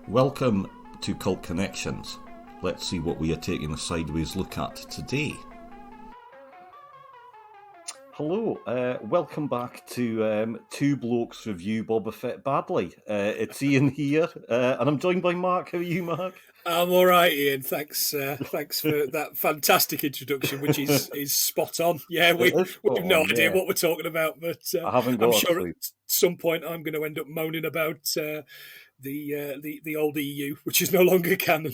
Welcome to Cult Connections. Let's see what we are taking a sideways look at today. Hello, welcome back to Two Blokes Review Boba Fett Badly. It's Ian here, and I'm joined by Mark. How are you, Mark? I'm all right, Ian. Thanks for that fantastic introduction, which is spot on. Yeah, we've no idea what we're talking about, but I haven't got I'm sure at some point I'm going to end up moaning about the old EU, which is no longer canon.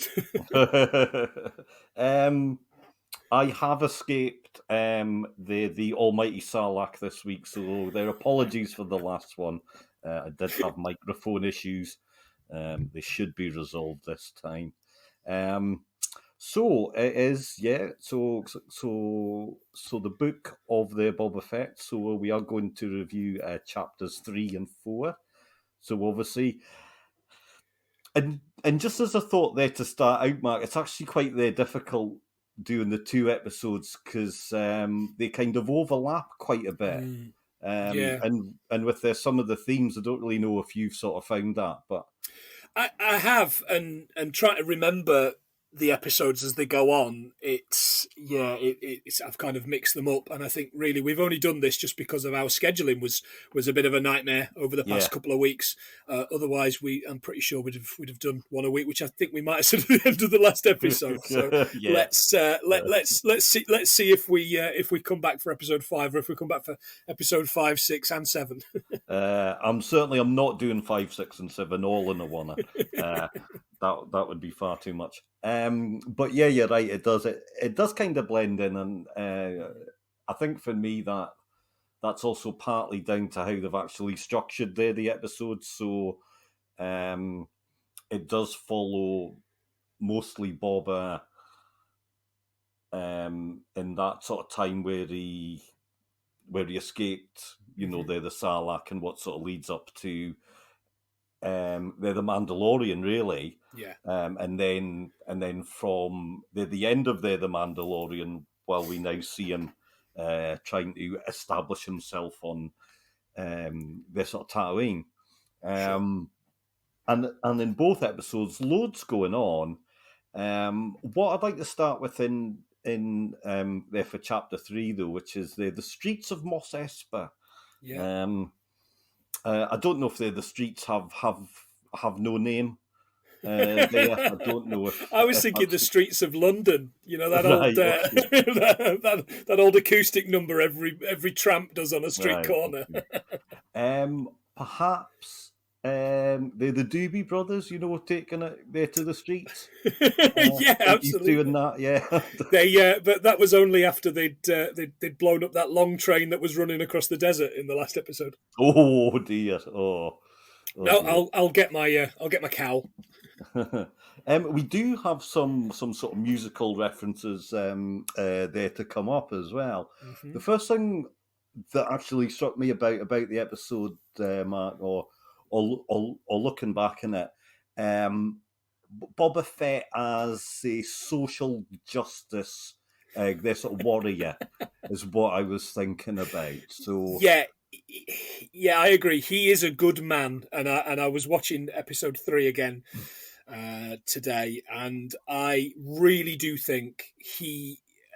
I have escaped the almighty Sarlacc this week, so their apologies for the last one. I did have microphone issues. They should be resolved this time. So it is, yeah. So the book of the Boba Fett. So we are going to review chapters 3 and 4. So obviously, and just as a thought there to start out, Mark, it's actually quite difficult doing the two episodes because they kind of overlap quite a bit. Yeah. And with some of the themes, I don't really know if you've sort of found that, but I have, and trying to remember the episodes as they go on, it's I've kind of mixed them up, and I think really we've only done this just because of our scheduling was a bit of a nightmare over the past couple of weeks. Otherwise, I'm pretty sure we'd have done one a week, which I think we might have said at the end of the last episode. So let's see if we come back for episode 5 or if we come back for episode 5, 6, and 7. I'm not doing 5, 6, and 7 all in a one. That would be far too much. But yeah, you're right. It does kind of blend in, and I think for me that's also partly down to how they've actually structured the episodes. So it does follow mostly Boba in that sort of time where he escaped, the Sarlacc, and what sort of leads up to they're the Mandalorian, really. Yeah. And then from the end of the Mandalorian, well, we now see him trying to establish himself on this sort of Tatooine. And in both episodes, loads going on. What I'd like to start with in there for chapter 3, though, which is the Streets of Mos Espa. Yeah. I don't know if the streets have no name. I don't know if I was thinking the streets of London. That old that old acoustic number every tramp does on a street corner. Perhaps they're the Doobie Brothers. Taking it there to the streets. Yeah, absolutely. Doing that, yeah. But that was only after they'd blown up that long train that was running across the desert in the last episode. Oh dear! No, dear. I'll get my cowl. We do have some sort of musical references there to come up as well. Mm-hmm. The first thing that actually struck me about the episode, Mark, or looking back in it, Boba Fett as a social justice, their sort of warrior, is what I was thinking about. So yeah, I agree. He is a good man, and I was watching episode 3 again today, and I really do think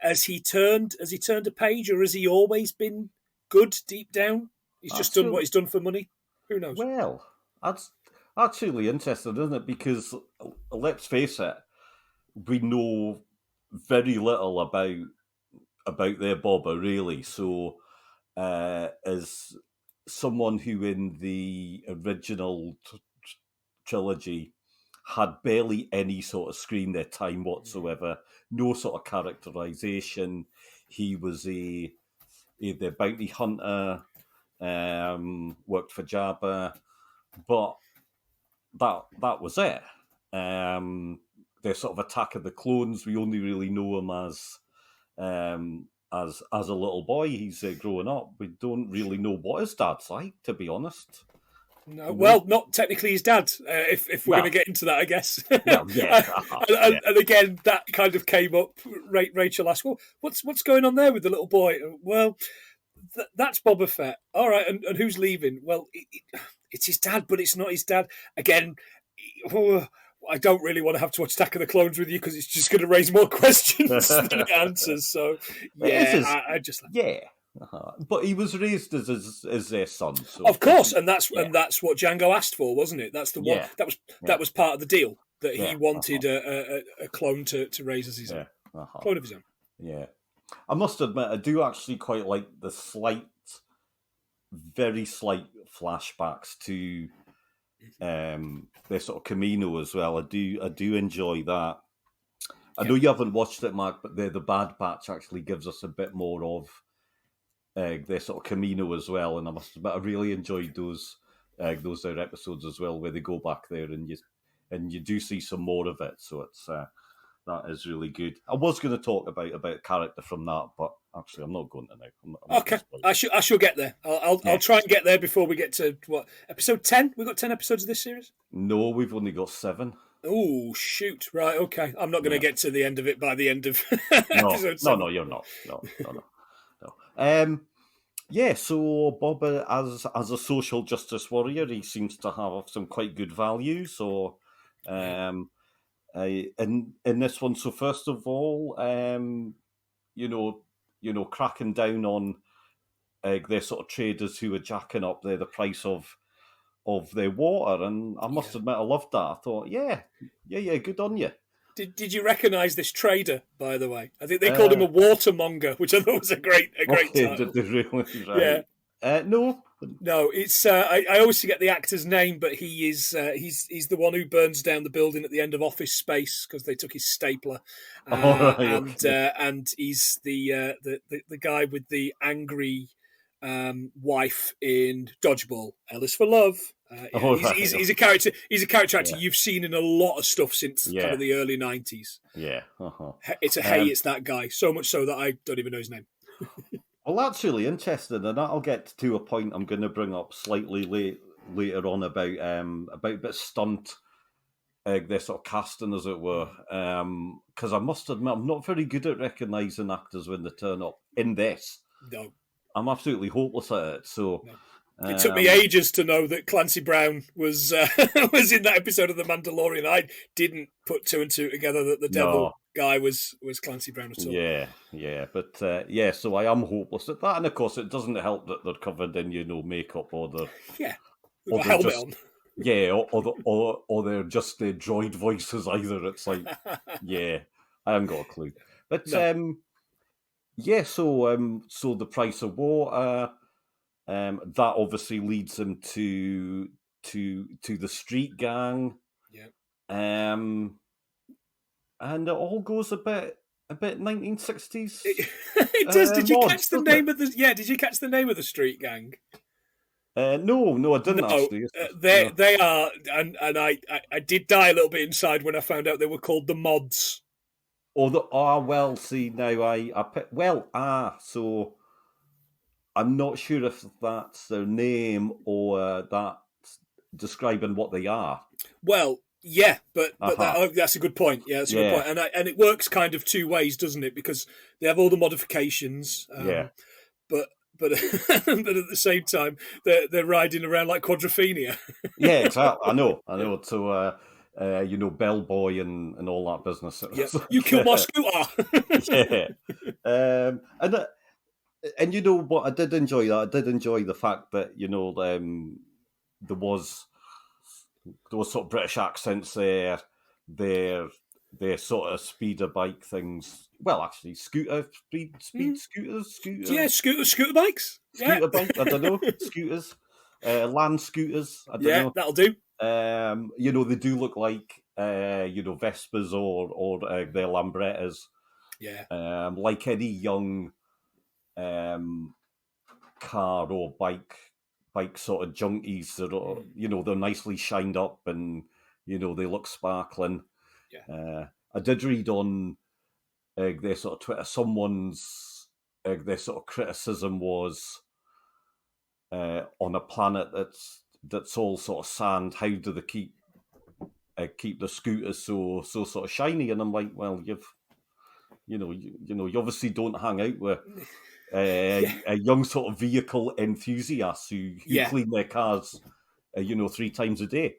has he turned a page, or has he always been good deep down? He's just done what he's done for money. Who knows? Well, that's really interesting, isn't it? Because let's face it, we know very little about their Boba, really. So, as someone who in the original trilogy had barely any sort of screen their time whatsoever, no sort of characterization. He was the bounty hunter, worked for Jabba, but that was it. The sort of Attack of the Clones, we only really know him as a little boy. He's growing up. We don't really know what his dad's like, to be honest. No, well, not technically his dad. If we're going to get into that, I guess. And again, that kind of came up. Rachel asked, "Well, what's going on there with the little boy?" Well, that's Boba Fett. All right, and who's leaving? Well, it's his dad, but it's not his dad. Again, I don't really want to have to watch Attack of the Clones with you because it's just going to raise more questions than it answers. So yeah, I just yeah. But he was raised as their son, so of course, and that's what Django asked for, wasn't it? That's the one that was part of the deal, that he wanted a clone to raise as his own, clone of his own. Yeah, I must admit, I do actually quite like the very slight flashbacks to their sort of Camino as well. I do enjoy that. I know you haven't watched it, Mark, but the Bad Batch actually gives us a bit more of their sort of Camino as well, and I must admit I really enjoyed those their episodes as well, where they go back there and you do see some more of it. So it's that is really good. I was going to talk about a character from that, but actually I'm not going to now. I'm okay, I shall get there. I'll try and get there before we get to episode 10. We've got 10 episodes of this series. No, we've only got 7. Oh shoot! Right, okay. I'm not going to get to the end of it by the end of episode 7. No, you're not. No. Yeah, so Boba, as a social justice warrior, he seems to have some quite good values. So, in this one, so first of all, cracking down on their sort of traders who are jacking up the price of their water, and I must admit, I loved that. I thought, yeah, good on you. Did you recognise this trader, by the way? I think they called him a watermonger, which I thought was a great title. Did they really? Right. Yeah. No, it's I always forget the actor's name, but he's the one who burns down the building at the end of Office Space because they took his stapler, and he's the guy with the angry wife in Dodgeball, Ellis for Love. He's a character. He's a character actor you've seen in a lot of stuff since kind of the early 90s. Yeah, it's it's that guy. So much so that I don't even know his name. Well, that's really interesting, and that'll get to a point I'm going to bring up slightly later on about a bit stunt, their sort of casting, as it were. Because I must admit, I'm not very good at recognising actors when they turn up in this. No, I'm absolutely hopeless at it. So. No. It took me ages to know that Clancy Brown was was in that episode of The Mandalorian. I didn't put 2 and 2 together that the devil guy was Clancy Brown at all. Yeah, but so I am hopeless at that, and of course it doesn't help that they're covered in makeup or the with a helmet on. Yeah, or they're just their droid voices either. It's like I haven't got a clue, but no. So the price of water. That obviously leads him to the street gang. Yeah. And it all goes a bit 1960s. It does. Did you catch the name of the? Yeah. Did you catch the name of the street gang? No, I didn't actually. They are, and I did die a little bit inside when I found out they were called the Mods. Well, see now so. I'm not sure if that's their name or that's describing what they are. Well, yeah, but that's a good point. Yeah, that's a good point. And it works kind of 2 ways, doesn't it? Because they have all the modifications. But at the same time, they're riding around like Quadrophenia. Yeah, exactly. I know. So, bellboy and all that business. Yeah. You killed my scooter. Yeah. And you know what? I did enjoy that. I did enjoy the fact that there was sort of British accents there. Their sort of speeder bike things. Well, actually, scooters. Yeah, scooter bikes. Scooter bike. I don't know. Scooters. Land scooters. I don't know. That'll do. They do look like Vespas or their Lambrettas. Yeah. Like any young. Car or bike sort of junkies that are, they're nicely shined up and they look sparkling. I did read on their sort of Twitter someone's their sort of criticism was on a planet that's all sort of sand, how do they keep the scooters so sort of shiny? And I'm like, well, you obviously don't hang out with a young sort of vehicle enthusiasts who clean their cars, 3 times a day.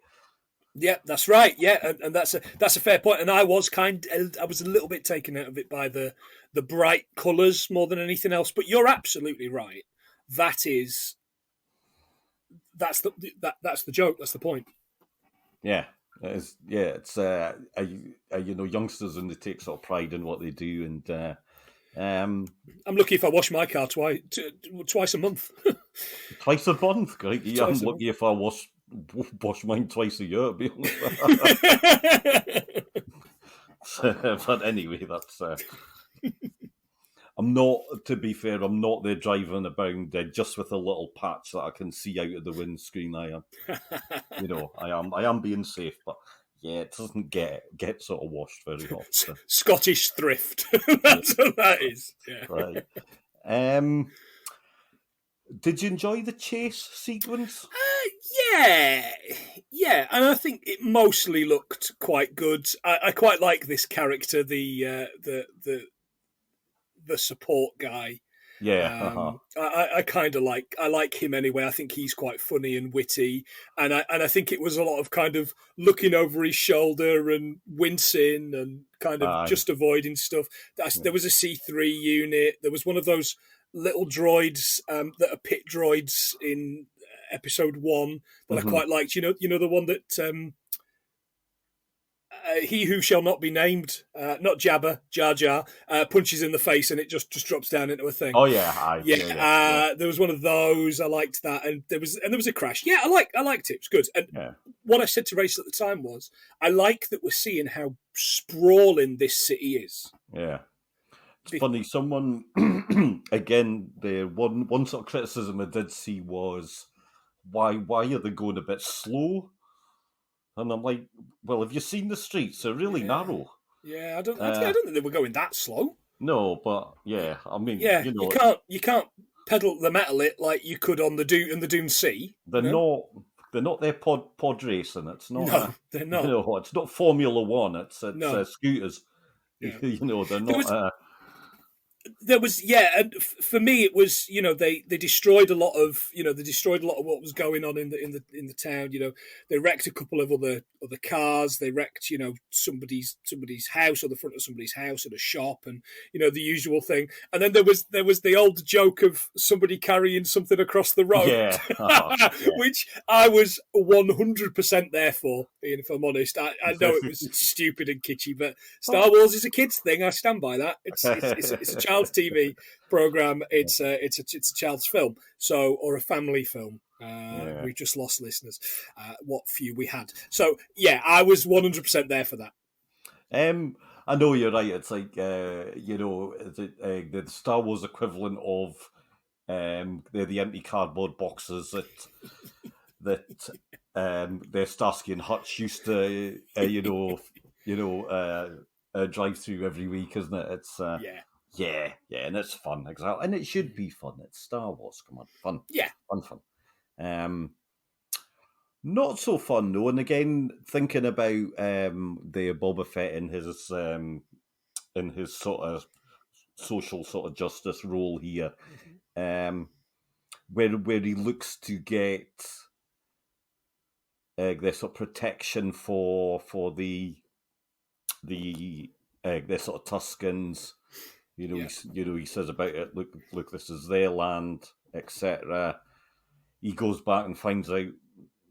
Yeah, that's right. Yeah, and that's a fair point. And I was a little bit taken out of it by the bright colours more than anything else. But you're absolutely right. That is that's the joke. That's the point. Yeah. It's youngsters, and they take sort of pride in what they do, and I'm lucky if I wash my car twice a month. twice a month. Great. Yeah, I'm Twice a month. lucky if I wash mine twice a year. To be honest. But anyway, that's. I'm not. To be fair, I'm not there driving about just with a little patch that I can see out of the windscreen. I am. I am being safe, but yeah, it doesn't get sort of washed very often. Scottish thrift. That's what that is. Yeah. Right. Did you enjoy the chase sequence? Yeah, and I think it mostly looked quite good. I quite like this character, the support guy. Yeah, I kind of like him anyway. I think he's quite funny and witty, and I think it was a lot of kind of looking over his shoulder and wincing and kind of just avoiding stuff. There was a C3 unit. There was one of those little droids that are pit droids in episode 1 that I quite liked. You know the one that. He who shall not be named, not Jabba, Jar Jar, punches in the face and it just drops down into a thing. Oh yeah, there was one of those. I liked that, and there was a crash. Yeah, I liked it. It was good. And what I said to Rachel at the time was, I like that we're seeing how sprawling this city is. Yeah, it's funny. Someone again, the one sort of criticism I did see was why are they going a bit slow? And I'm like, well, have you seen the streets? They're really narrow. Yeah, I don't think they were going that slow. No, but yeah, I mean, you can't pedal the metal it like you could on the Dune Sea. They're not their pod racing. It's not. No, they're not. It's not Formula One. It's scooters. Yeah. They're not. There was and for me it was they destroyed a lot of what was going on in the town. They wrecked a couple of other cars. They wrecked somebody's house, or the front of somebody's house, at a shop, and the usual thing. And then there was the old joke of somebody carrying something across the road, which I was 100% there for. If I'm honest, I know it was stupid and kitschy, but Star Wars is a kids thing. I stand by that. It's a child's TV program. It's a child's film, or a family film. We've just lost listeners. What few we had. So yeah, I was 100% there for that. I know you're right. It's like the Star Wars equivalent of the empty cardboard boxes that their Starsky and Hutch used to drive through every week, isn't it? It's Yeah, and it's fun, exactly, and it should be fun. It's Star Wars, come on, fun, fun. Not so fun though. And again, thinking about the Boba Fett in his sort of social sort of justice role here, where he looks to get their sort of protection for the their sort of Tuscans. He says about it, look, this is their land, etc. He goes back and finds out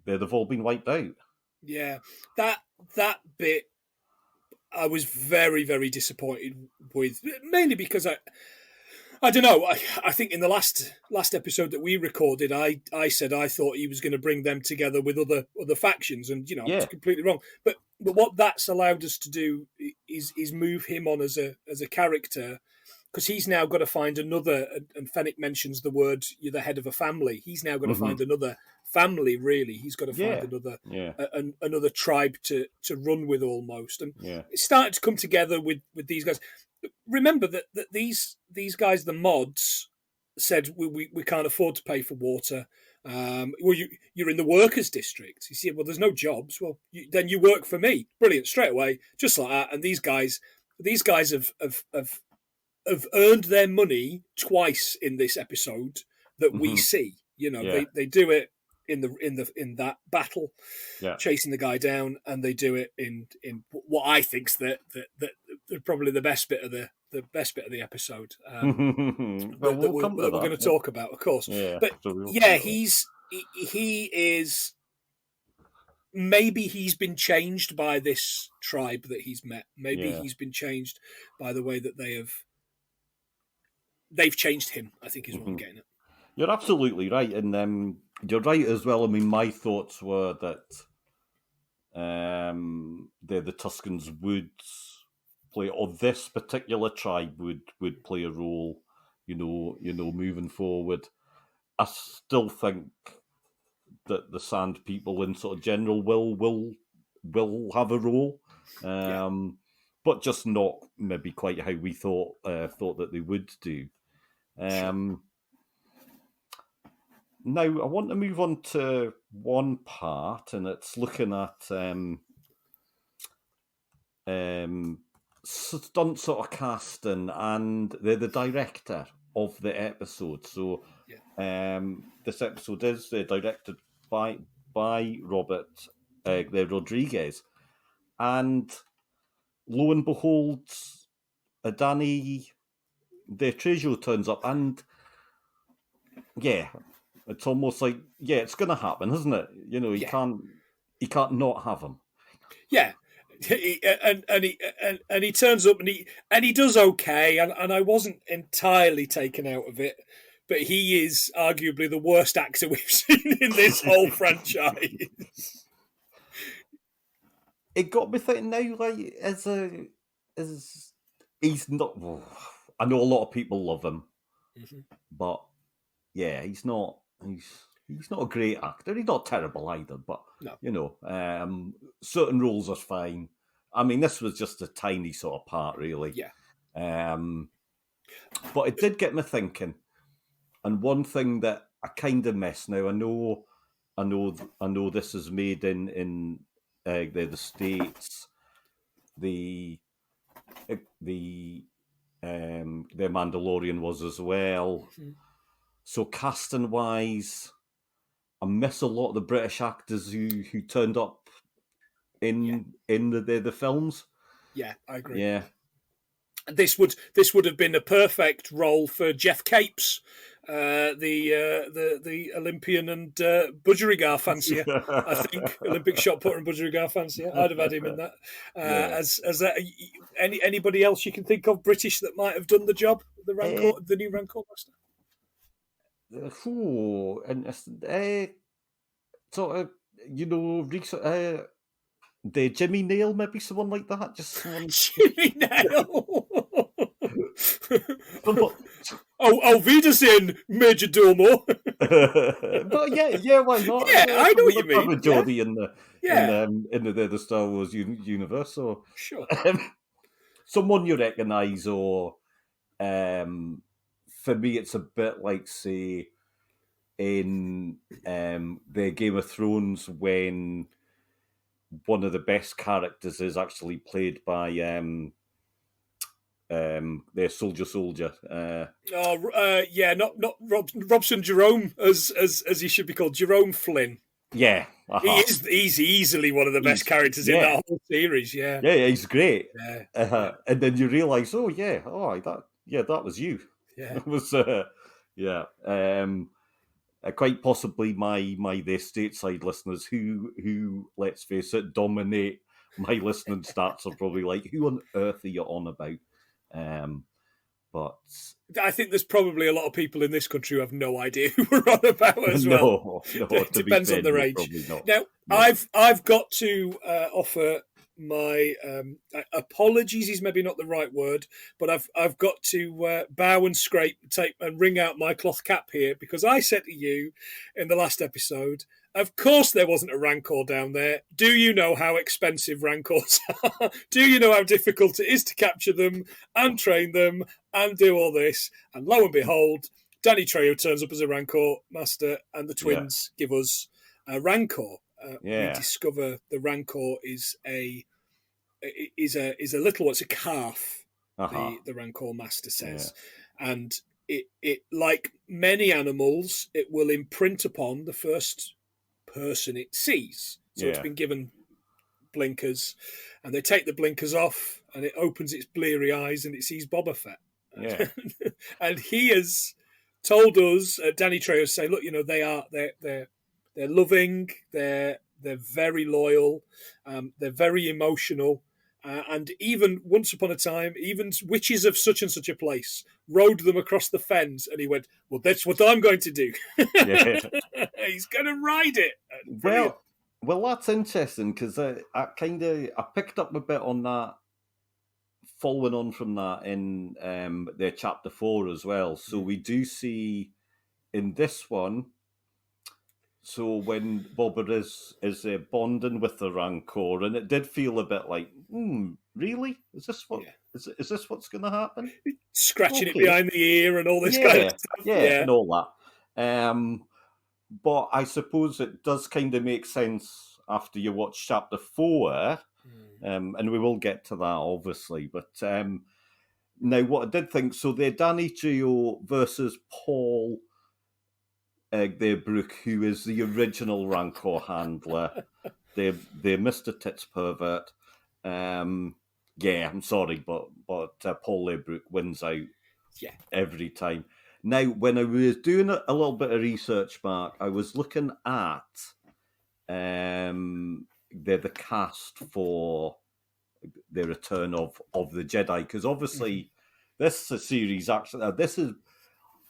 they've all been wiped out. Yeah, that bit I was very, very disappointed with, mainly because I don't know. I think in the last episode that we recorded, I said I thought he was going to bring them together with other factions, and it's completely wrong. But what that's allowed us to do is move him on as a character, because he's now got to find another. And Fennec mentions the word, you're the head of a family. He's now got to find another family. Really, he's got to find another tribe to run with almost. And it's starting to come together with these guys. Remember that these guys, the mods, said we can't afford to pay for water. Well, you're in the workers' district. You see, well, there's no jobs. Well, then you work for me. Brilliant, straight away, just like that. And these guys have earned their money twice in this episode that we see. They do it Yeah. in that battle, Yeah. chasing the guy down, and they do it in what I think's the probably the best bit of the episode. Well, That we'll we're, come to that we're that. going to talk about, of course. Yeah. But So we'll come yeah, to that. he is. Maybe he's been changed by this tribe that he's met. Maybe Yeah. he's been changed by the way that they've changed him, I think is what I'm Mhm. getting at. You're absolutely right, and you're right as well. I mean, my thoughts were that the Tuscans would play, or this particular tribe would play a role. Moving forward. I still think that the Sand people in sort of general will have a role, Yeah. but just not maybe quite how we thought that they would do. Sure. Now, I want to move on to one part, and it's looking at stunt sort of casting, and they're the director of the episode. So, this episode is directed by Robert Rodriguez, and lo and behold, Danny the Trejo turns up, and yeah, it's almost like it's going to happen, isn't it? He can't not have him. Yeah. And he turns up and he does okay, and I wasn't entirely taken out of it, but he is arguably the worst actor we've seen in this whole franchise. It got me thinking now, like, as he's not. I know a lot of people love him, but yeah, he's not. He's not a great actor. He's not terrible either, but no. Certain roles are fine. I mean, this was just a tiny sort of part, really. Yeah. But it did get me thinking. And one thing that I kind of miss now, I know this is made in the States. The Mandalorian was as well. Mm-hmm. So casting wise, I miss a lot of the British actors who turned up in the films. Yeah, I agree. Yeah. This would have been a perfect role for Jeff Capes, the Olympian and budgerigar fancier. I think Olympic shot putter and budgerigar fancier. I'd have had him in that. As anybody else you can think of British that might have done the job, the new Rancor master. Sort of, the Jimmy Nail, maybe someone like that. Just someone. Jimmy Nail. Wiedersehen, Major Domo. But yeah, why not? Yeah, I know what you mean. With Geordie in the Star Wars universe, so sure. Someone you recognise, or for me, it's a bit like, say, in the Game of Thrones, when one of the best characters is actually played by their soldier. Not Robson Jerome, as he should be called, Jerome Flynn. Yeah, he's easily one of the best characters in that whole series. Yeah, he's great. Yeah. And then you realise, that was you. Yeah, it was. Quite possibly my the stateside listeners who let's face it, dominate my listening stats are probably like, who on earth are you on about? But I think there's probably a lot of people in this country who have no idea who we're on about as well. No, it depends on their age. Now, No. I've got to offer my apologies is maybe not the right word, but I've got to bow and scrape tape and wring out my cloth cap here, because I said to you in the last episode, of course there wasn't a Rancor down there. Do you know how expensive Rancors are? Do you know how difficult it is to capture them and train them and do all this? And lo and behold, Danny Trejo turns up as a Rancor master, and the twins give us a Rancor. We discover the Rancor is a little one. It's a calf. The Rancor master says, and it like many animals, it will imprint upon the first person it sees. So it's Yeah. been given blinkers, and they take the blinkers off, and it opens its bleary eyes, and it sees Boba Fett. Yeah. And he has told us, Danny Trejo, say, look, they're loving, they're very loyal, they're very emotional. And even once upon a time, even witches of such and such a place rode them across the fens, and he went, well, that's what I'm going to do. Yeah. He's going to ride it. Brilliant. Well, that's interesting, because I picked up a bit on that, following on from that in their chapter 4 as well. So we do see in this one, so when Boba is bonding with the Rancor, and it did feel a bit like, really? Is this what is this what's going to happen? Scratching it behind the ear and all this kind of stuff. Yeah, and all that. But I suppose it does kind of make sense after you watch chapter 4, and we will get to that, obviously. But now, what I did think, so they're Danny Trejo versus Paul Brooke, who is the original Rancor handler. They're Mr. Tits Pervert. I'm sorry, but Paul Brooke wins out every time. Now, when I was doing a little bit of research, Mark, I was looking at the cast for the Return of the Jedi, because obviously this series actually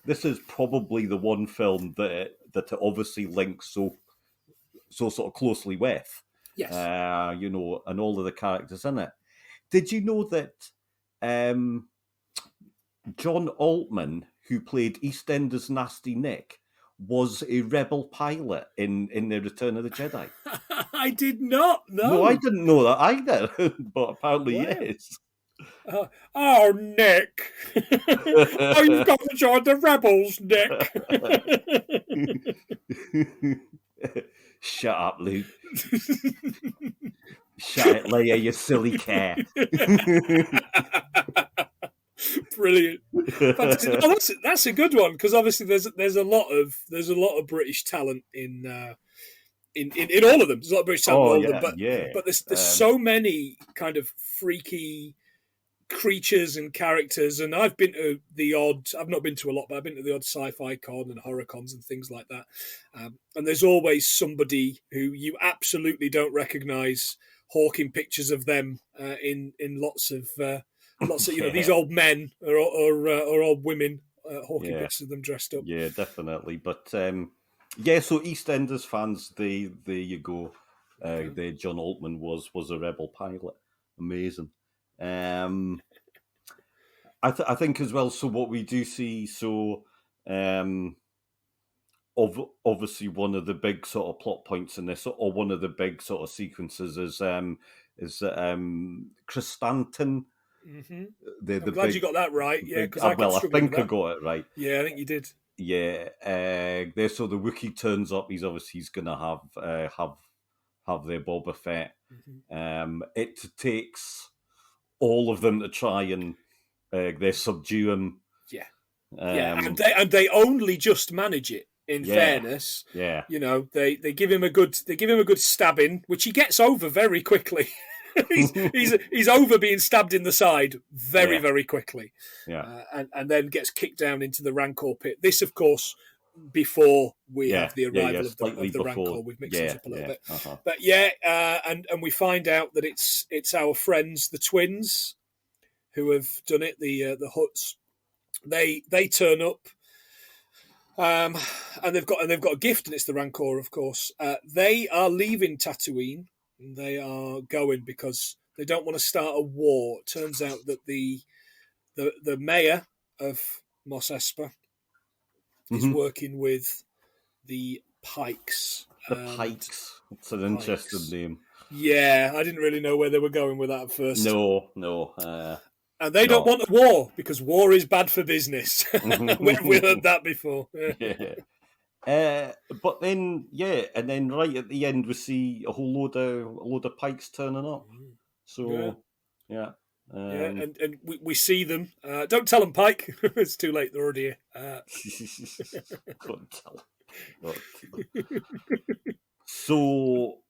this is probably the one film that it obviously links so sort of closely with. Yes. And all of the characters in it. Did you know that John Altman, who played EastEnders Nasty Nick, was a rebel pilot in the Return of the Jedi? I did not know. No, I didn't know that either, but apparently he is. Oh, Nick. Oh, you've got to join the rebels, Nick. Shut up, Luke. Shut it, Leia, you silly cat. Brilliant. That's a good one, because obviously there's a lot of British talent in all of them. There's a lot of British talent in all of them, but there's so many kind of freaky creatures and characters, and I've not been to a lot, but I've been to the odd sci-fi con and horror cons and things like that, and there's always somebody who you absolutely don't recognise hawking pictures of them in lots of these old men or old women hawking pictures of them dressed up. Yeah, definitely. But so EastEnders fans, there you go. John Altman was a rebel pilot. Amazing. I think as well. So what we do see, obviously one of the big sort of plot points in this, or one of the big sort of sequences, is Chris Stanton. Mm-hmm. I'm glad you got that right. Yeah, because I think I got it right. Yeah, I think you did. Yeah, so the Wookiee turns up. He's going to have their Boba Fett. Mm-hmm. It takes all of them to try and they subdue him. Yeah, and they only just manage it. In fairness, they give him a good stabbing, which he gets over very quickly. he's over being stabbed in the side very quickly. And then gets kicked down into the Rancor pit. This, of course, before we have the arrival of the Rancor. We've mixed it up a little bit. Uh-huh. But and we find out that it's our friends, the twins, who have done it. The Hutts. They turn up. And they've got a gift, and it's the Rancor, of course. They are leaving Tatooine. They are going because they don't want to start a war. It turns out that the mayor of Mos Espa is working with the Pikes. The Pikes. It's an interesting name. Yeah, I didn't really know where they were going with that at first. No. And they don't want a war, because war is bad for business. We heard that before. Yeah. But then, and then right at the end we see a whole load of Pikes turning up. So, and we see them. Don't tell them, Pike. It's too late. They're already here. Don't tell them. So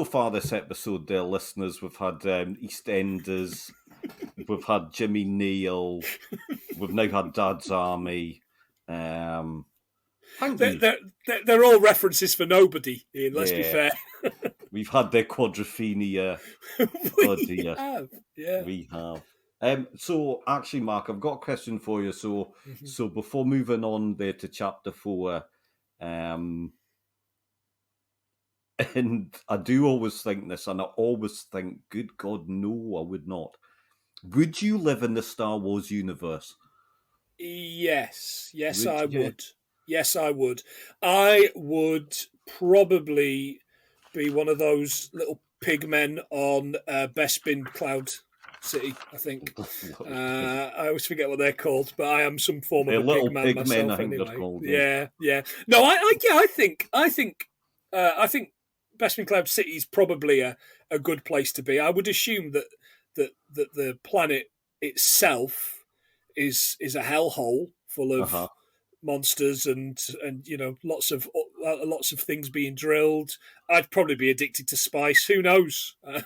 far this episode, dear listeners, we've had EastEnders, we've had Jimmy Neal, we've now had Dad's Army. Thank you. They're all references for nobody, Ian, let's be fair. We've had their Quadrophenia. We have. So, actually, Mark, I've got a question for you. So before moving on there to chapter 4, and I do always think this, and I always think, good God, no, I would not. Would you live in the Star Wars universe? Yes, I would. Yes, I would. I would probably be one of those little pigmen on Bespin Cloud City, I think. I always forget what they're called, but I am some form of a pigman myself. I think anyway. they're called. Yeah. No, I think Bespin Cloud City is probably a good place to be. I would assume that the planet itself is a hellhole full of monsters and lots of things being drilled. I'd probably be addicted to spice. Who knows? Yeah,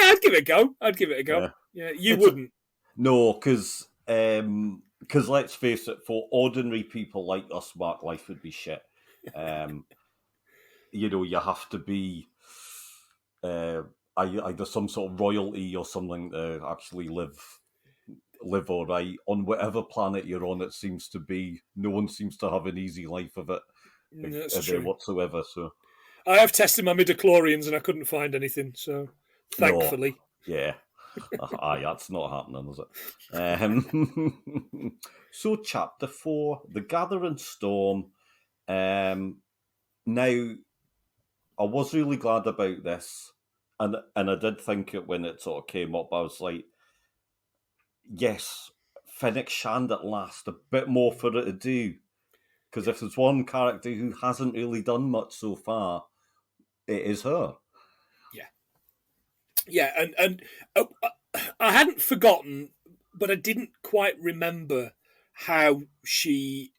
I'd give it a go. Yeah, you wouldn't. No, because let's face it, for ordinary people like us, Mark, life would be shit. You have to be either some sort of royalty or something to actually live all right on whatever planet you're on. It seems to be no one seems to have an easy life of it whatsoever. So I have tested my midichlorians and I couldn't find anything. So thankfully, yeah, that's not happening, is it? So chapter 4, the Gathering Storm. Now, I was really glad about this, and I did think it when it sort of came up. I was like, yes, Fennec Shand at last, a bit more for her to do. Because if there's one character who hasn't really done much so far, it is her. Yeah, and I hadn't forgotten, but I didn't quite remember how she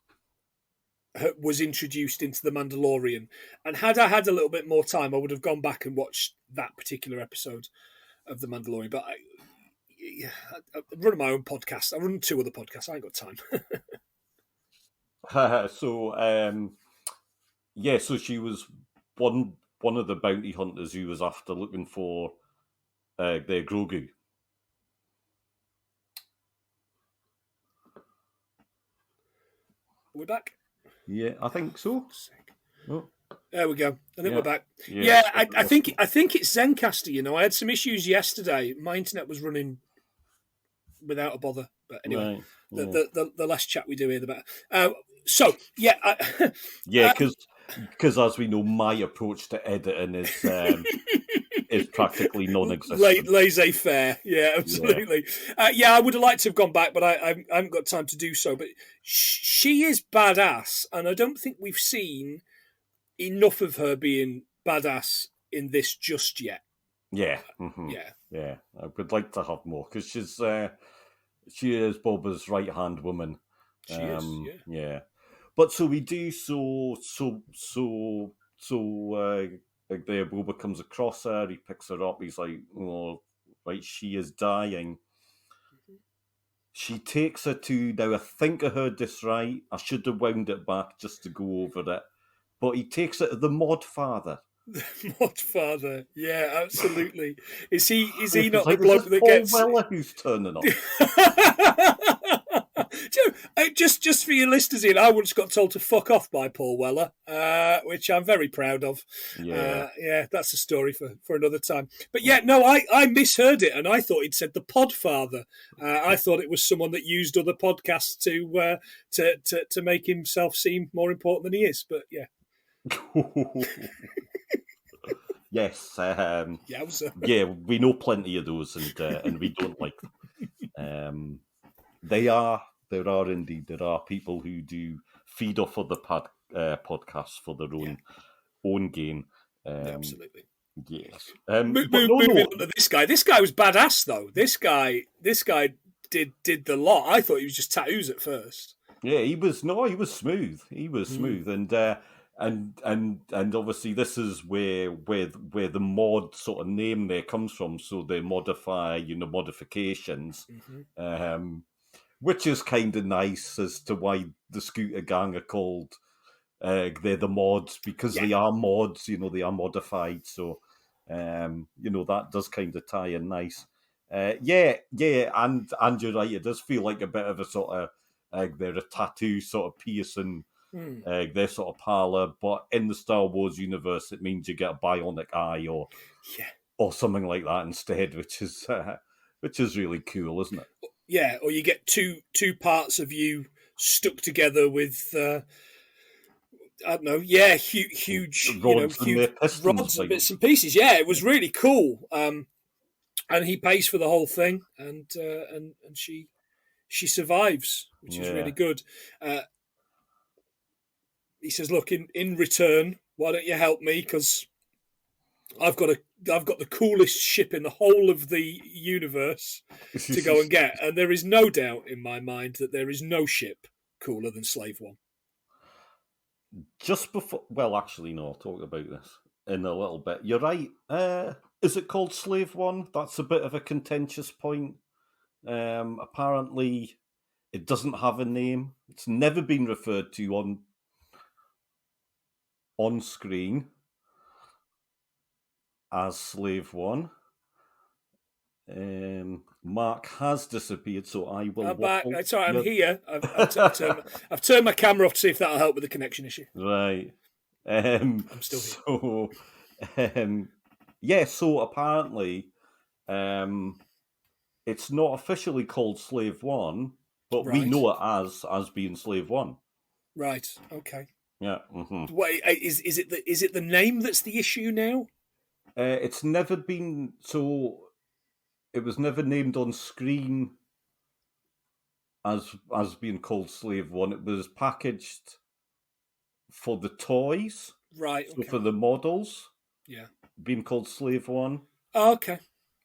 was introduced into The Mandalorian. And had I had a little bit more time, I would have gone back and watched that particular episode of The Mandalorian. But I run my own podcast. I run 2 other podcasts. I ain't got time. So she was one of the bounty hunters who was after looking for their Grogu. We're back? Yeah, I think so. Oh. There we go. I think we're back. Yeah, I think it's Zencaster. I had some issues yesterday. My internet was running without a bother. But anyway, the less chat we do here, the better. Because as we know, my approach to editing is practically non-existent. Laissez-faire, yeah, absolutely. I would have liked to have gone back, but I haven't got time to do so. But she is badass, and I don't think we've seen enough of her being badass in this just yet. Yeah, yeah. I would like to have more because she is Boba's right-hand woman. She is, yeah. But so we do there Boba comes across her, he picks her up, he's like, oh, right, she is dying. She takes her to, now I think I heard this right, I should have wound it back just to go over it, but he takes her to the Mod Father. The Mod Father, yeah, absolutely. Is he not the bloke that gets... Paul Weller who's turning up? Just for your listeners in, I once got told to fuck off by Paul Weller, which I'm very proud of. Yeah, that's a story for another time. But yeah, no, I misheard it, and I thought he'd said the Podfather. I thought it was someone that used other podcasts to make himself seem more important than he is. But yeah. Yes. Yeah, we know plenty of those, and we don't like them. There are people who do feed off of the podcasts for their own gain. Absolutely. Yes. Moving on to this guy. This guy was badass, though. This guy did the lot. I thought he was just tattoos at first. Yeah, he was smooth. He was smooth, and and obviously this is where the mod sort of name there comes from. So they modify, modifications, which is kind of nice as to why the scooter gang are called. They're the mods because they are mods. They are modified. So that does kind of tie in nice. And you're right. It does feel like a bit of a sort of they're a tattoo sort of piercing. Their sort of parlor, but in the Star Wars universe, it means you get a bionic eye or something like that instead, which is really cool, isn't it? Yeah, or you get two parts of you stuck together with I don't know, huge rods and huge pistons, rods and bits and pieces. Yeah, it was really cool. And he pays for the whole thing, and she survives, which is really good. He says, "Look, in return, why don't you help me? Because I've got the coolest ship in the whole of the universe to go and get, and there is no doubt in my mind that there is no ship cooler than Slave One." Just before, well, actually, no, I'll talk about this in a little bit. You're right. Is it called Slave One? That's a bit of a contentious point. Apparently, it doesn't have a name. It's never been referred to on screen as Slave One. Mark has disappeared, so I will. I'm back. Sorry, I'm here. I've turned my camera off to see if that'll help with the connection issue. Right. I'm still here. So apparently, it's not officially called Slave One, but we know it as being Slave One. Right. Okay. Yeah. Mm-hmm. Wait, is it the name that's the issue now? It's never been so. It was never named on screen as being called Slave One. It was packaged for the toys, right? So for the models, yeah, being called Slave One. Oh, okay.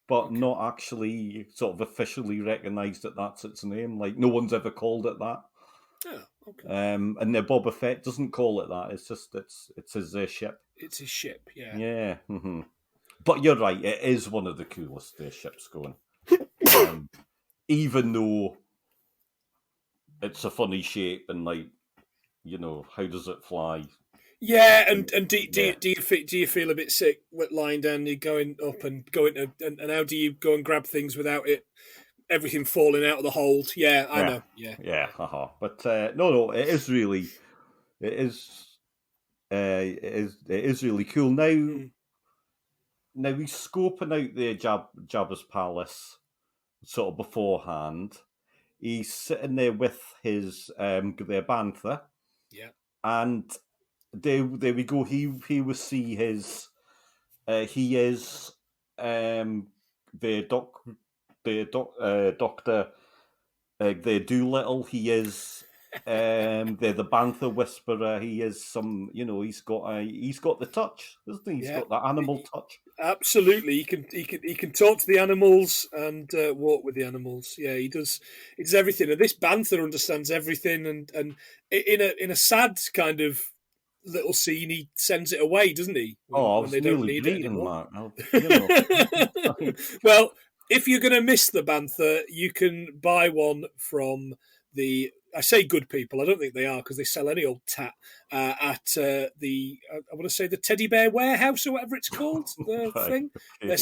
But not actually sort of officially recognised that that's its name. Like, no one's ever called it that. Oh, okay. And the Boba Fett doesn't call it that. It's just it's his ship. It's his ship. Yeah. Yeah. Mm-hmm. But you're right. It is one of the coolest ships going. Even though it's a funny shape and how does it fly? Yeah, and do you feel a bit sick lying down? You're going up and going to, and how do you go and grab things without everything falling out of the hold? Yeah, I know. Yeah. But no, it is really, it is really cool. Now he's scoping out the Jabba's palace sort of beforehand. He's sitting there with his their bantha. Yeah, and. There we go. He will see his. He is their doctor. Their Doolittle. He is. They're the Bantha Whisperer. He is some. He's got the touch, doesn't he? He's got that animal touch. Absolutely. He can talk to the animals and walk with the animals. Yeah, he does. He does everything. And this Bantha understands everything. And in a sad kind of little scene, he sends it away, doesn't he? When they don't need it anymore. Mark. Well, if you're going to miss the Bantha, you can buy one from the. I say good people. I don't think they are because they sell any old tat at the. I want to say the Teddy Bear Warehouse or whatever it's called. The thing. Okay.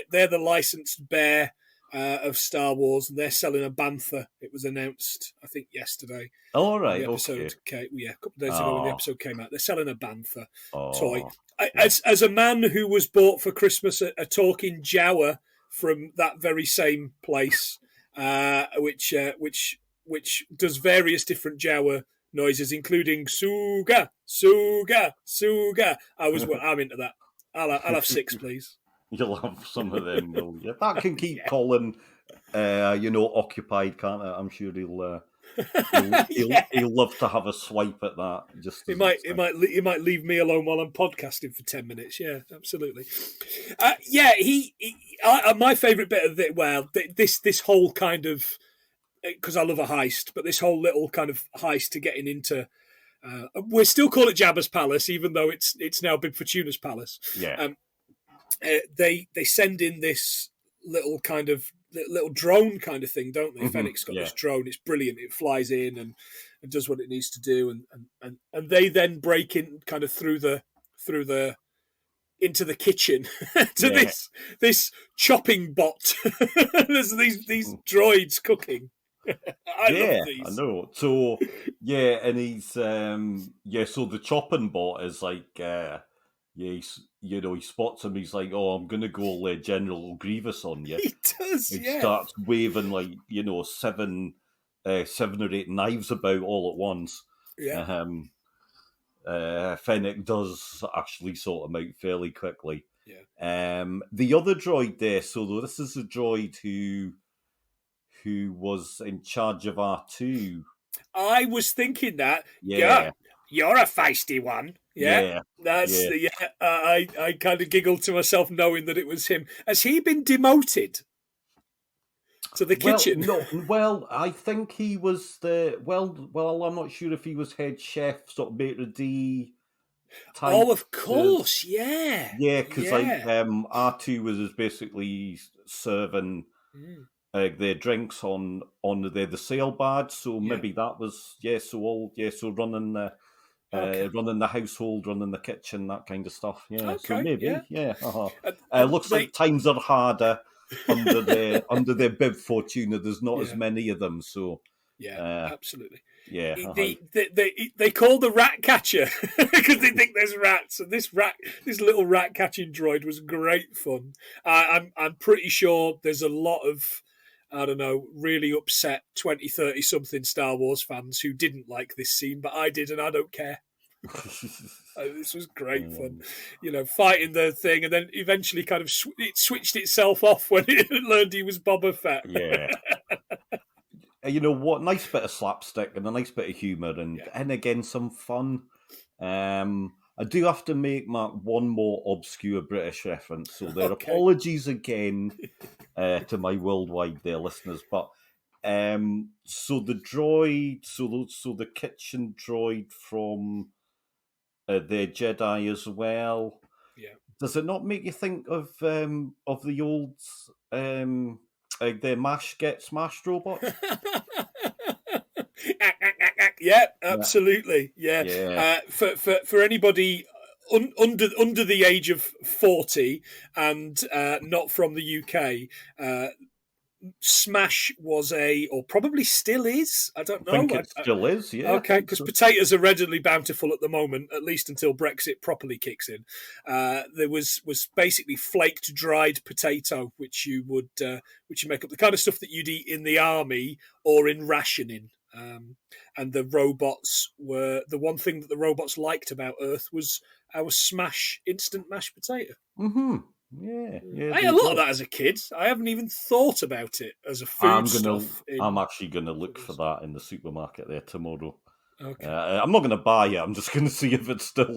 They're the licensed bear of Star Wars, and they're selling a Bantha. It was announced, I think, yesterday. All right, the episode okay. A couple of days ago when the episode came out. They're selling a Bantha toy. As a man who was bought for Christmas a talking Jawa from that very same place, which does various different Jawa noises, including Suga, Suga, Suga. I'm into that. I'll have 6, please. You'll have some of them, will you? That can keep Colin, occupied, can't it? I'm sure he'll love to have a swipe at that. He might leave me alone while I'm podcasting for 10 minutes. Yeah, absolutely. My favourite bit of it. Well, this whole kind of, because I love a heist, but this whole little kind of heist to getting into We still call it Jabba's Palace, even though it's now Bib Fortuna's palace. Yeah. They send in this little drone kind of thing, don't they? Mhm, Fennec's got yeah. this drone. It's brilliant. It flies in and does what it needs to do, and they then break in kind of through the into the kitchen to Yeah. this chopping bot. There's these droids cooking. I love these. I know. So yeah, and he's so the chopping bot is like he spots him, he's like, oh, I'm gonna go lay General Grievous on you. He does, He yeah. starts waving like, seven or eight knives about all at once. Yeah. Fennec does actually sort him out fairly quickly. Yeah. The other droid there, so this is a droid who was in charge of R2. I was thinking that. Yeah. You're a feisty one. Yeah. That's yeah. I kind of giggled to myself knowing that it was him. Has he been demoted to the kitchen? No, well, I think he was the I'm not sure if he was head chef, sort of maitre d' type. Oh, of course, yeah. Yeah, because R2 was basically serving their drinks on the sail barge, so maybe that was so running the running the household, running the kitchen, that kind of stuff. Yeah, Okay, so maybe and looks like times are harder under the Bib Fortuna. There's not as many of them, so absolutely. Yeah, they call the rat catcher because they think there's rats, and this little rat catching droid was great fun. I'm pretty sure there's a lot of, I don't know, really upset 20, 30 something Star Wars fans who didn't like this scene, but I did, and I don't care. This was great fun, fighting the thing, and then eventually kind of it switched itself off when it learned he was Boba Fett. Yeah. You know what? Nice bit of slapstick and a nice bit of humour, and again some fun. I do have to make Mark one more obscure British reference, so their apologies again to my worldwide listeners. But so the droid, so the kitchen droid from the Jedi as well. Yeah. Does it not make you think of the old the MASH Get Smashed robots? Yeah, absolutely. Yeah. For anybody under the age of 40 and not from the UK, Smash was or probably still is. I don't know. I think it still is, yeah. Okay, because potatoes are readily bountiful at the moment, at least until Brexit properly kicks in. There was basically flaked dried potato, which you make up, the kind of stuff that you'd eat in the army or in rationing. And the robots were the one thing that the robots liked about Earth was our Smash instant mashed potato. Mm-hmm. Yeah. I ate a lot of that as a kid. I haven't even thought about it as a food stuff. I'm actually going to look for that in the supermarket there tomorrow. Okay. I'm not going to buy it. I'm just going to see if it's still.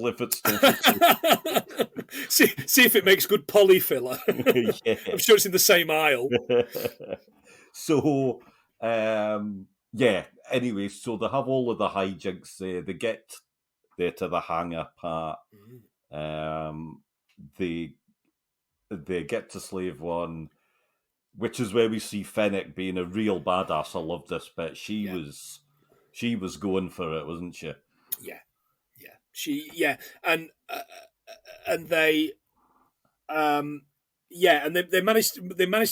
see if it makes good polyfiller. Yeah. I'm sure it's in the same aisle. So, Anyway, so they have all of the hijinks there. They get there to the hangar part. They get to Slave One, which is where we see Fennec being a real badass. I love this bit. She was going for it, wasn't she? Yeah. And they and they managed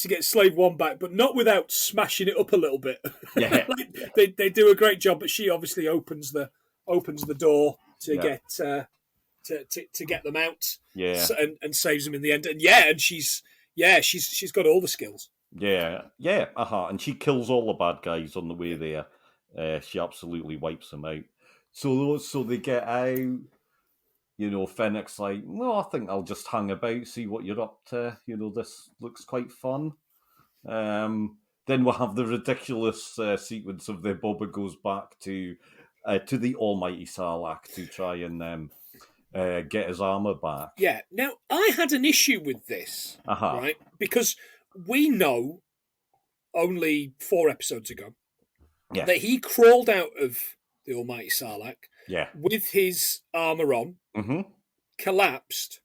to get Slave One back, but not without smashing it up a little bit. Yeah. they do a great job, but she obviously opens the door to get to get them out. Yeah. And saves them in the end. And she's got all the skills. Yeah. And she kills all the bad guys on the way there. She absolutely wipes them out. So they get out. Fennec's like, well, I think I'll just hang about, see what you're up to. This looks quite fun. Then we'll have the ridiculous sequence of the Boba goes back to the almighty Sarlacc to try and get his armor back. Yeah. Now, I had an issue with this, right? Because we know only 4 episodes ago that he crawled out of the Almighty Sarlacc, Yeah. with his armour on, Mm-hmm. collapsed,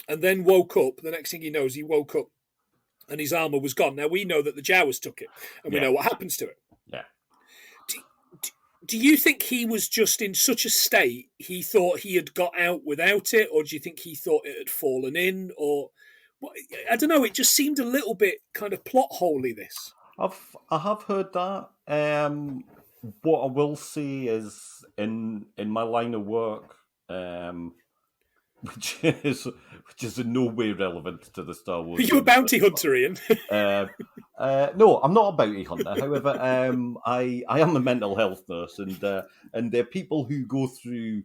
and then woke up. The next thing he knows, he woke up and his armour was gone. Now, we know that the Jawas took it, and we Yeah. know what happens to it. Yeah. Do you think he was just in such a state he thought he had got out without it, or do you think he thought it had fallen in, or I don't know? It just seemed a little bit kind of plot holey. This I have heard that. What I will say is in my line of work, which is in no way relevant to the Star Wars. Are you a bounty hunter, Ian? No, I'm not a bounty hunter. However, I am a mental health nurse, and there are people who go through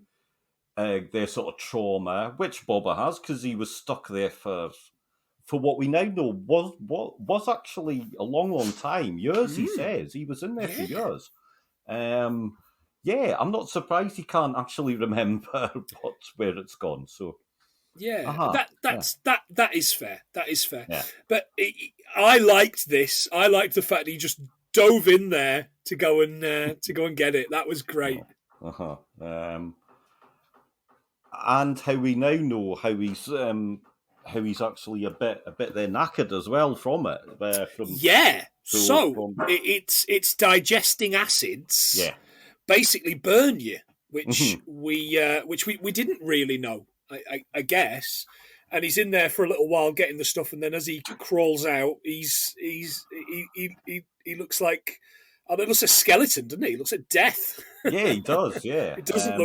their sort of trauma, which Boba has, because he was stuck there for what we now know was actually a long time, years. He says he was in there for years. Yeah, I'm not surprised he can't actually remember where it's gone. So yeah, that is fair. That is fair. Yeah. But I liked this. I liked the fact he just dove in there to go and get it. That was great. And how we now know how he's actually a bit there knackered as well from it. It's digesting acids. Yeah. Basically burn you, which we didn't really know. I guess. And he's in there for a little while getting the stuff, and then as he crawls out, he looks like, it looks a skeleton, doesn't he? He looks like death. Yeah, he does. Yeah, it doesn't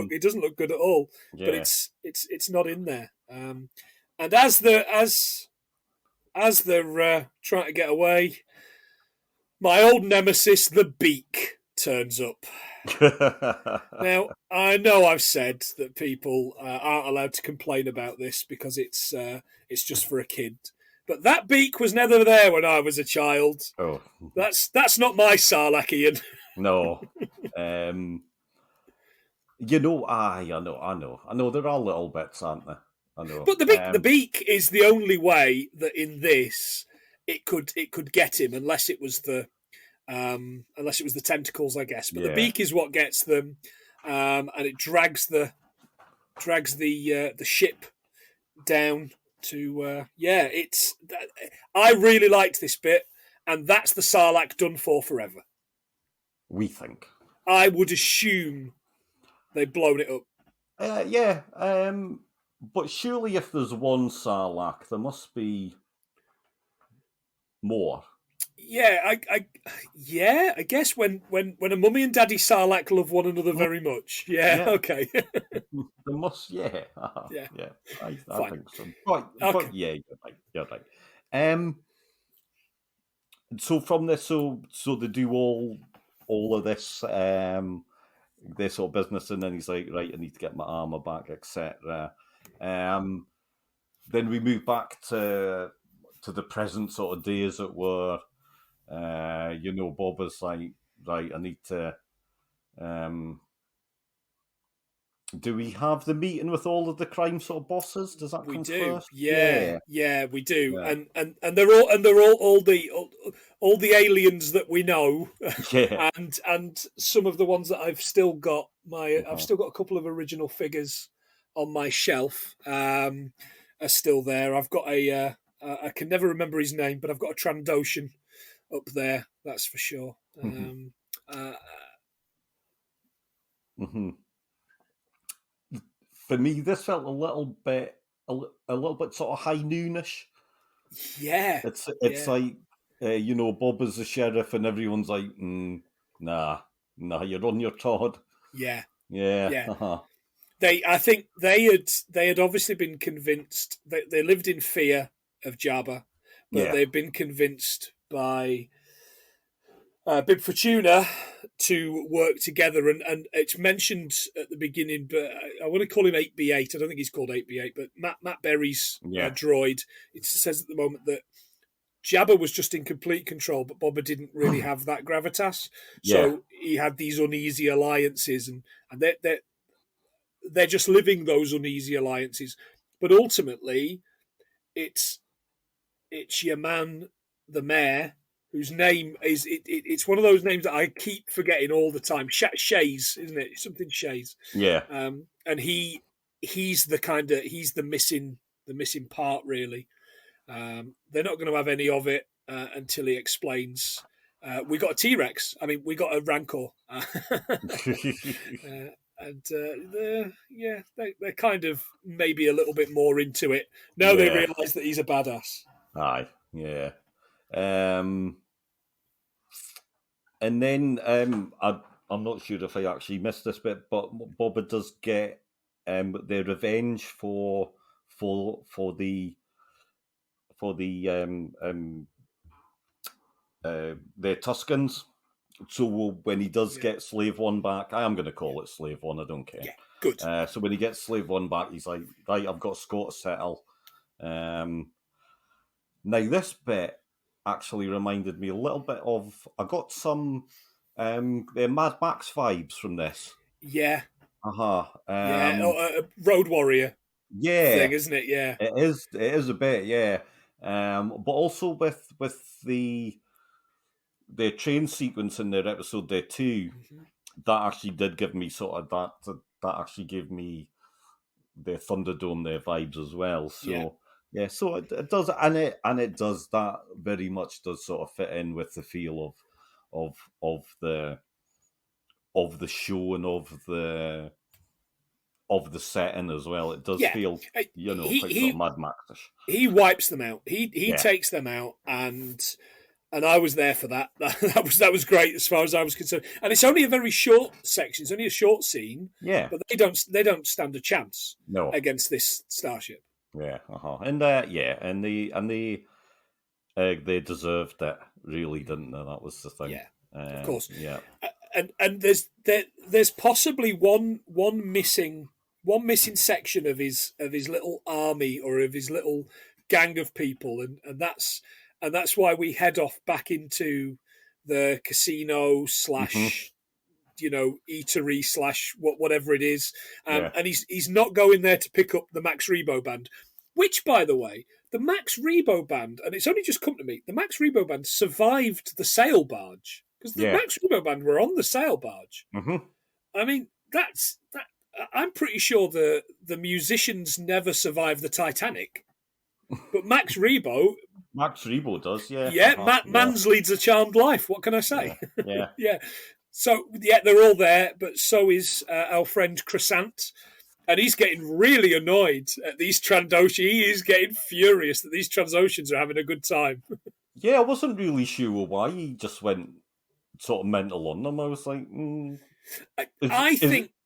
look good at all. Yeah. But it's not in there. And as they're trying to get away, my old nemesis, the Beak, turns up. Now, I know I've said that people aren't allowed to complain about this because it's just for a kid, but that Beak was never there when I was a child. Oh, that's not my Sarlacc, Ian. No. I know. There are little bits, aren't there? I know. But the Beak is the only way that in this it could get him, unless it was the tentacles, I guess. But the Beak is what gets them, and it drags the ship down to I really liked this bit, and that's the Sarlacc done for forever. We think. I would assume they've blown it up. But surely if there's one Sarlacc, there must be more. Yeah, I guess when a mummy and daddy Sarlacc love one another very much. Yeah. Okay. There must, yeah. I think so. But yeah, you're right. So from this, so they do all of this, their sort of business, and then he's like, right, I need to get my armor back, etc. Then we move back to the present sort of day, as it were. Boba's like, right, I need to. Do we have the meeting with all of the crime sort of bosses? Does that come first? Yeah, we do. Yeah. And they're all the aliens that we know. Yeah. and some of the ones that I've still got I've still got a couple of original figures on my shelf. Are still there. I've got I can never remember his name, but I've got a Trandoshan up there. That's for sure. For me, this felt a little bit sort of High Noonish. Yeah, it's like Bob is the sheriff, and everyone's like, nah, you're on your Todd. Yeah. I think they had obviously been convinced that they lived in fear of Jabba, but they've been convinced by Bib Fortuna to work together, and it's mentioned at the beginning, but I want to call him 8B8. I don't think he's called 8B8, but Matt Berry's droid. It says at the moment that Jabba was just in complete control, but Boba didn't really have that gravitas. So he had these uneasy alliances, and they're just living those uneasy alliances. But ultimately, it's your man, the mayor, whose name is it's one of those names that I keep forgetting all the time. Shays, isn't it? Something Shays. Yeah. And he's the missing part really. They're not going to have any of it until he explains. We got a T-Rex. I mean, we got a Rancor. They're kind of maybe a little bit more into it now. They realise that he's a badass. Aye, yeah. And then I'm not sure if I actually missed this bit, but Boba does get their revenge for the Tuscans. So when he does get Slave One back, I am going to call it Slave One. I don't care. Yeah, good. So when he gets Slave One back, he's like, right, I've got Scott to settle. Now this bit actually reminded me a little bit of. I got some Mad Max vibes from this. Yeah. A Road Warrior. Yeah, thing, isn't it? Yeah, it is. It is a bit. Yeah, but also with the train sequence in their episode there too. Mm-hmm. That actually did give me sort of that actually gave me the Thunderdome their vibes as well. So so it does, and it does that very much does sort of fit in with the feel of the show and of the setting as well. It does feel quite sort of Mad Max-ish. He wipes them out. He takes them out, and I was there for that. That was great as far as I was concerned. And it's only a very short section. It's only a short scene. Yeah, but they don't stand a chance. No. Against this starship. Yeah, and they deserved it, really, didn't they? That was the thing. Yeah, of course. Yeah, and there's possibly one missing section of his little army or of his little gang of people, and that's why we head off back into the casino / eatery / whatever it is, and he's not going there to pick up the Max Rebo band, which, by the way, the Max Rebo band, and it's only just come to me, the Max Rebo band survived the sail barge because the Max Rebo band were on the sail barge. Mm-hmm. I mean, that's that. I'm pretty sure the musicians never survived the Titanic, but Max Rebo does, yeah. Yeah, man's leads a charmed life. What can I say? Yeah. Yeah. So, they're all there, but so is our friend Crescent, and he's getting really annoyed at these Trandoshans. He is getting furious that these Trandoshans are having a good time. Yeah, I wasn't really sure why he just went sort of mental on them. I was like,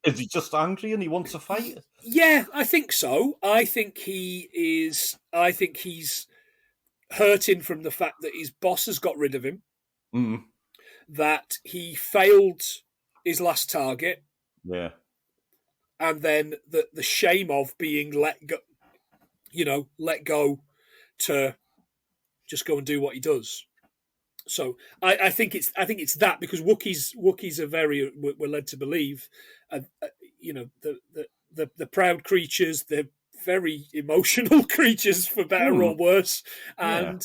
is he just angry and he wants to fight? Yeah, I think so. I think he's hurting from the fact that his boss has got rid of him, that he failed his last target, and then the shame of being let go to just go and do what he does. So I think it's that, because Wookiees are we're led to believe, the proud creatures, they're very emotional creatures, for better or worse, and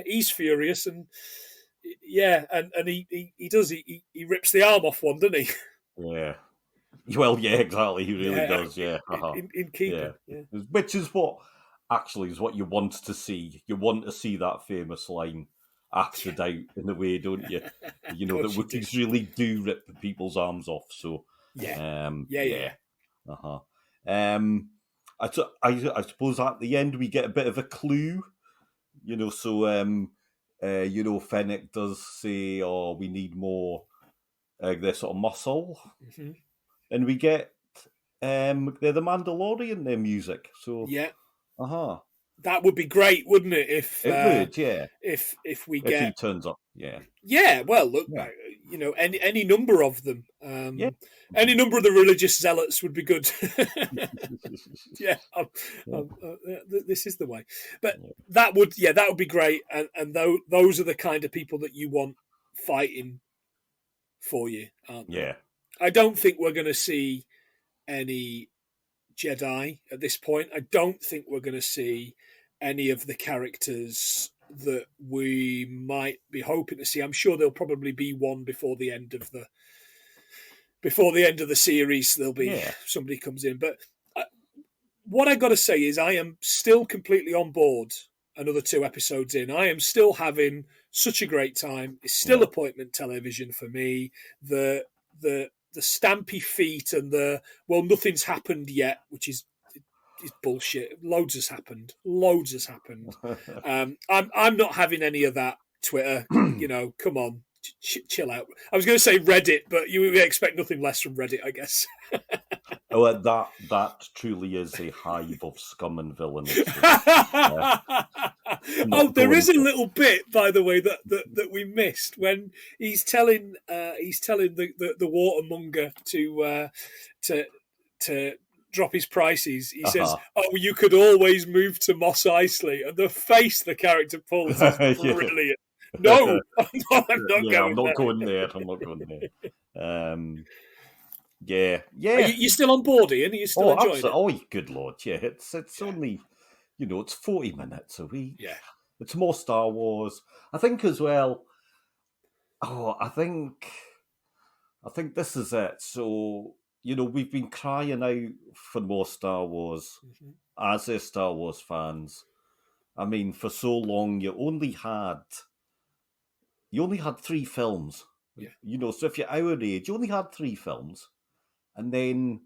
he's furious, and he does he rips the arm off one, doesn't he? Yeah. Well, yeah, exactly. He really does. Yeah, in keeping. Yeah. Which is what you want to see. You want to see that famous line, acted out in a way, don't you? You know, that Wookiees really do rip people's arms off. So I suppose at the end we get a bit of a clue. Fennec does say, "Oh, we need more this sort of muscle," and we get they're the Mandalorian, their music. So that would be great, wouldn't it? If we get, if he turns up, well, look, any number of them, any number of the religious zealots would be good. This is the way, but that would be great, and those are the kind of people that you want fighting for you, aren't they? I don't think we're going to see any Jedi at this point. I don't think we're going to see any of the characters that we might be hoping to see. I'm sure there'll probably be one before the end of the series. There'll be somebody comes in, but what I got to say is I am still completely on board. Another 2 episodes in, I am still having such a great time. It's still appointment television for me. The stampy feet and nothing's happened yet, which is bullshit. Loads has happened. I'm not having any of that Twitter. Come on, chill out. I was going to say Reddit, but you expect nothing less from Reddit, I guess. Oh, that truly is a hive of scum and villainy. There is a little bit, by the way, that we missed when he's telling the watermonger to drop his prices. He says, "Oh, you could always move to Mos Eisley," and the face the character pulls is brilliant. No, I'm not going there. I'm not going there. Yeah. Are you still on board, Ian? Are you still enjoying it? Oh, good Lord, yeah. It's only, it's 40 minutes a week. Yeah. It's more Star Wars. I think as well. Oh, I think this is it. So, we've been crying out for more Star Wars as a Star Wars fans. I mean, for so long, you only had 3 films. Yeah. So if you're our age, you only had 3 films. And then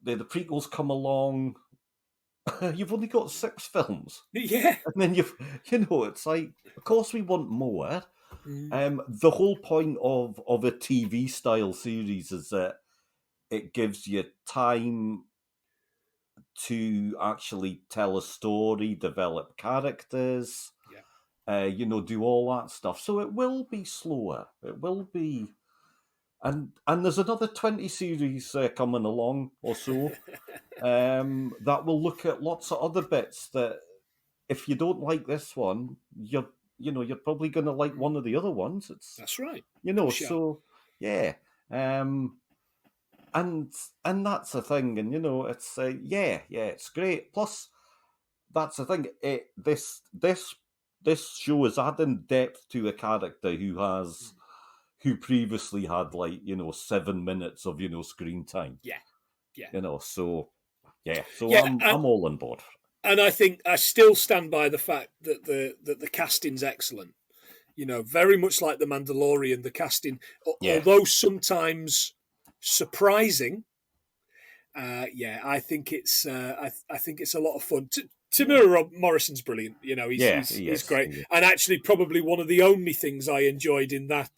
the prequels come along. You've only got 6 films. Yeah. And then it's like, of course we want more. The whole point of a TV style series is that it gives you time to actually tell a story, develop characters, do all that stuff. So it will be slower. It will be. And there's another 20 series coming along or so that will look at lots of other bits that if you don't like this one, you're probably going to like one of the other ones. That's right. So yeah. And that's the thing, and it's it's great. Plus, that's the thing. This show is adding depth to a character who previously had 7 minutes of screen time. Yeah. So I'm all on board. And I think I still stand by the fact that the casting's excellent. Very much like The Mandalorian, the casting, although sometimes surprising. I think it's a lot of fun. Tamura Morrison's brilliant. He's great, and actually probably one of the only things I enjoyed in that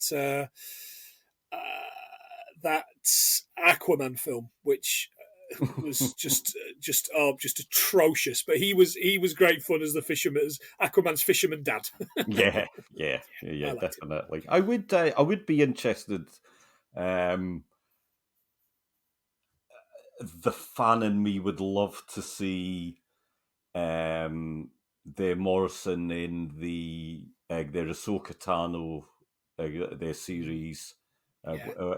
Aquaman film, which was just atrocious. But he was great fun as the fisherman, as Aquaman's fisherman dad. yeah, definitely. I would be interested. The fan in me would love to see the Morrison in the Ahsoka Tano their series,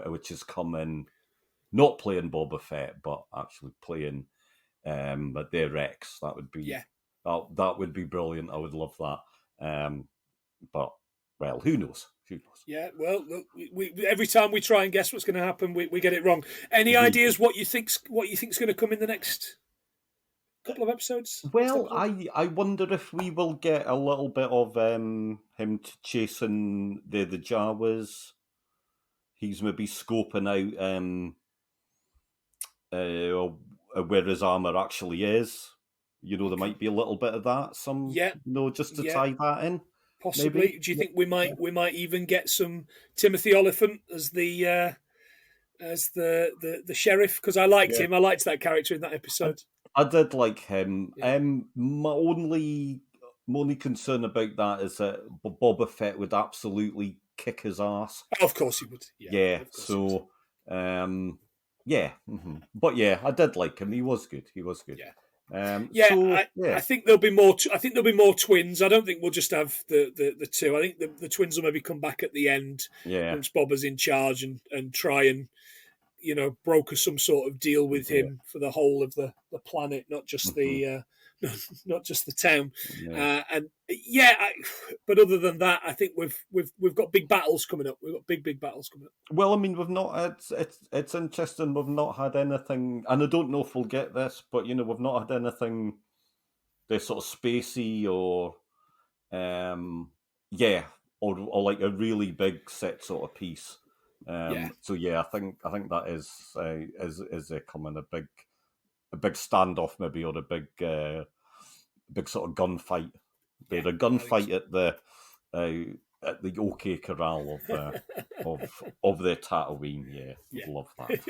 which is coming, not playing Boba Fett, but actually playing their Rex. That would be that would be brilliant. I would love that. But well, who knows? Yeah, well, look, we every time we try and guess what's going to happen, we get it wrong. Any ideas what you think's going to come in the next couple of episodes? Well, I wonder if we will get a little bit of him chasing the Jawas. He's maybe scoping out where his armor actually is. There might be a little bit of that. Just to tie that in. Possibly. Maybe. Do you think we might even get some Timothy Olyphant as the sheriff? Because I liked him. I liked that character in that episode. I did like him. My only concern about that is that Boba Fett would absolutely kick his ass. Of course he would. Yeah. So, But I did like him. He was good. Yeah. I think there'll be more. I think there'll be more twins. I don't think we'll just have the 2. I think the twins will maybe come back at the end once Boba's in charge and try and broker some sort of deal with him for the whole of the planet, not just the not just the town. Yeah. But other than that, I think we've got big battles coming up. We've got big battles coming up. Well, I mean, we've not. It's interesting. We've not had anything, and I don't know if we'll get this, but we've not had anything. They're sort of spacey or, or like a really big set sort of piece. So I think that is coming a big standoff maybe, or a big sort of gunfight. There's a gunfight at the OK Corral of their Tatooine. Yeah, love that.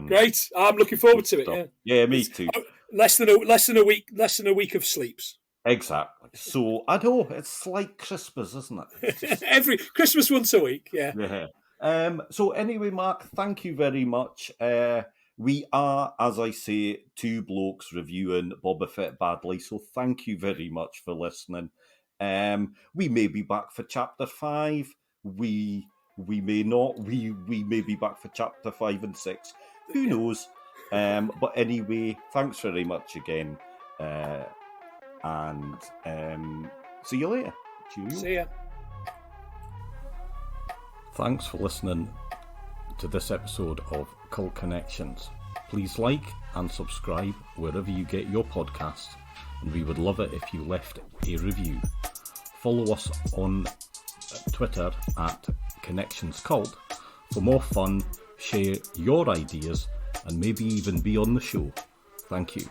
Great, I'm looking forward to it. Yeah, me too. Less than a week of sleeps. Exactly. So I know it's like Christmas, isn't it? Every Christmas once a week. Yeah. So anyway, Mark, thank you very much. We are, as I say, two blokes reviewing Boba Fett badly. So thank you very much for listening. We may be back for Chapter 5. We may not. We may be back for Chapter 5 and 6. Who knows? But anyway, thanks very much again. And see you later. Cheers. See ya. Thanks for listening to this episode of Cult Connections. Please like and subscribe wherever you get your podcasts, and we would love it if you left a review. Follow us on Twitter at Connections Cult for more fun, share your ideas, and maybe even be on the show. Thank you.